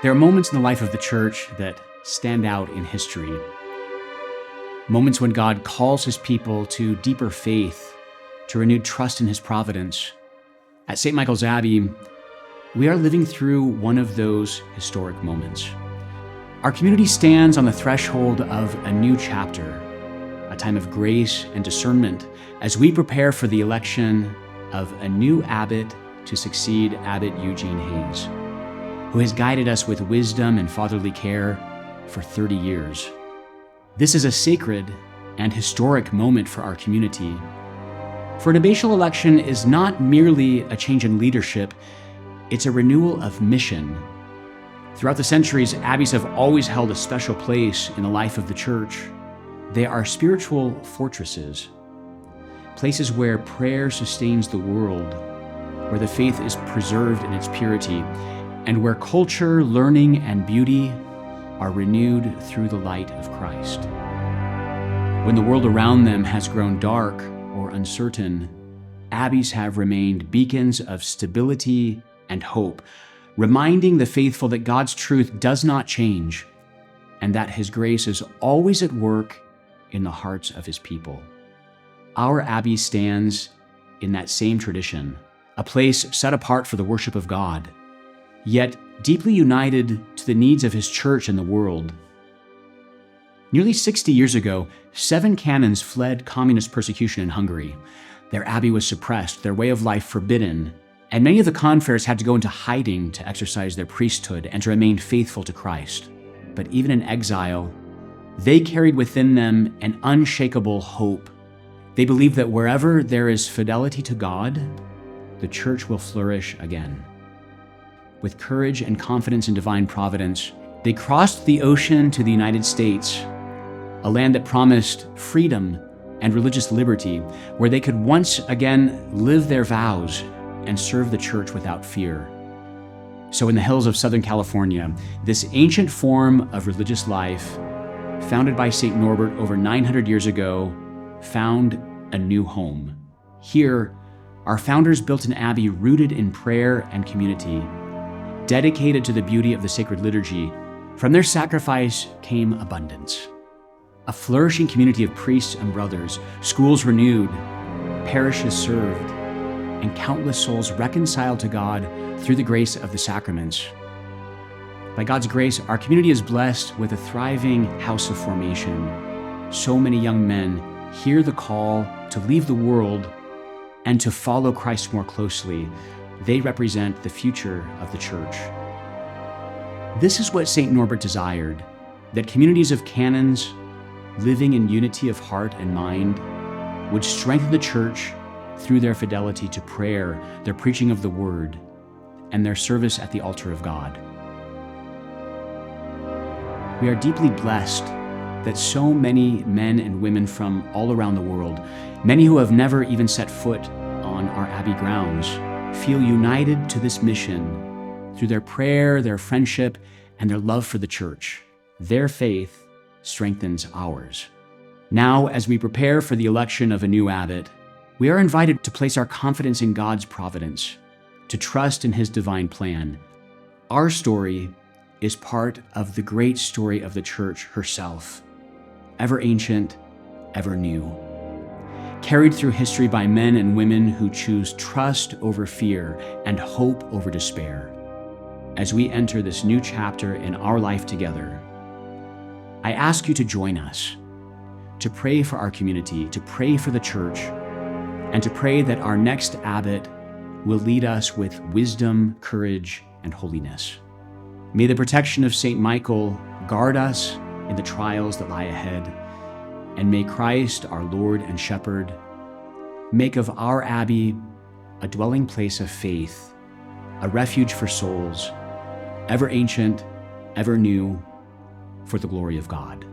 There are moments in the life of the church that stand out in history. Moments when God calls his people to deeper faith, to renewed trust in his providence. At St. Michael's Abbey, we are living through one of those historic moments. Our community stands on the threshold of a new chapter, a time of grace and discernment as we prepare for the election of a new abbot to succeed Abbot Eugene J, who has guided us with wisdom and fatherly care for 30 years. This is a sacred and historic moment for our community. For an abbatial election is not merely a change in leadership, it's a renewal of mission. Throughout the centuries, abbeys have always held a special place in the life of the church. They are spiritual fortresses, places where prayer sustains the world, where the faith is preserved in its purity, and where culture, learning, and beauty are renewed through the light of Christ. When the world around them has grown dark or uncertain, abbeys have remained beacons of stability and hope, reminding the faithful that God's truth does not change and that his grace is always at work in the hearts of his people. Our abbey stands in that same tradition, a place set apart for the worship of God, yet deeply united to the needs of his church and the world. Nearly 60 years ago, 7 canons fled communist persecution in Hungary. Their abbey was suppressed, their way of life forbidden, and many of the confreres had to go into hiding to exercise their priesthood and to remain faithful to Christ. But even in exile, they carried within them an unshakable hope. They believed that wherever there is fidelity to God, the church will flourish again. With courage and confidence in divine providence, they crossed the ocean to the United States, a land that promised freedom and religious liberty, where they could once again live their vows and serve the church without fear. So in the hills of Southern California, this ancient form of religious life, founded by St. Norbert over 900 years ago, found a new home. Here, our founders built an abbey rooted in prayer and community, dedicated to the beauty of the sacred liturgy. From their sacrifice came abundance. A flourishing community of priests and brothers, schools renewed, parishes served, and countless souls reconciled to God through the grace of the sacraments. By God's grace, our community is blessed with a thriving house of formation. So many young men hear the call to leave the world and to follow Christ more closely. They represent the future of the church. This is what St. Norbert desired, that communities of canons living in unity of heart and mind would strengthen the church through their fidelity to prayer, their preaching of the word, and their service at the altar of God. We are deeply blessed that so many men and women from all around the world, many who have never even set foot on our abbey grounds, feel united to this mission through their prayer, their friendship, and their love for the church. Their faith strengthens ours. Now, as we prepare for the election of a new abbot, we are invited to place our confidence in God's providence, to trust in his divine plan. Our story is part of the great story of the church herself, ever ancient, ever new, carried through history by men and women who choose trust over fear and hope over despair. As we enter this new chapter in our life together, I ask you to join us, to pray for our community, to pray for the church, and to pray that our next abbot will lead us with wisdom, courage, and holiness. May the protection of St. Michael guard us in the trials that lie ahead, and may Christ, our Lord and Shepherd, make of our abbey a dwelling place of faith, a refuge for souls, ever ancient, ever new, for the glory of God.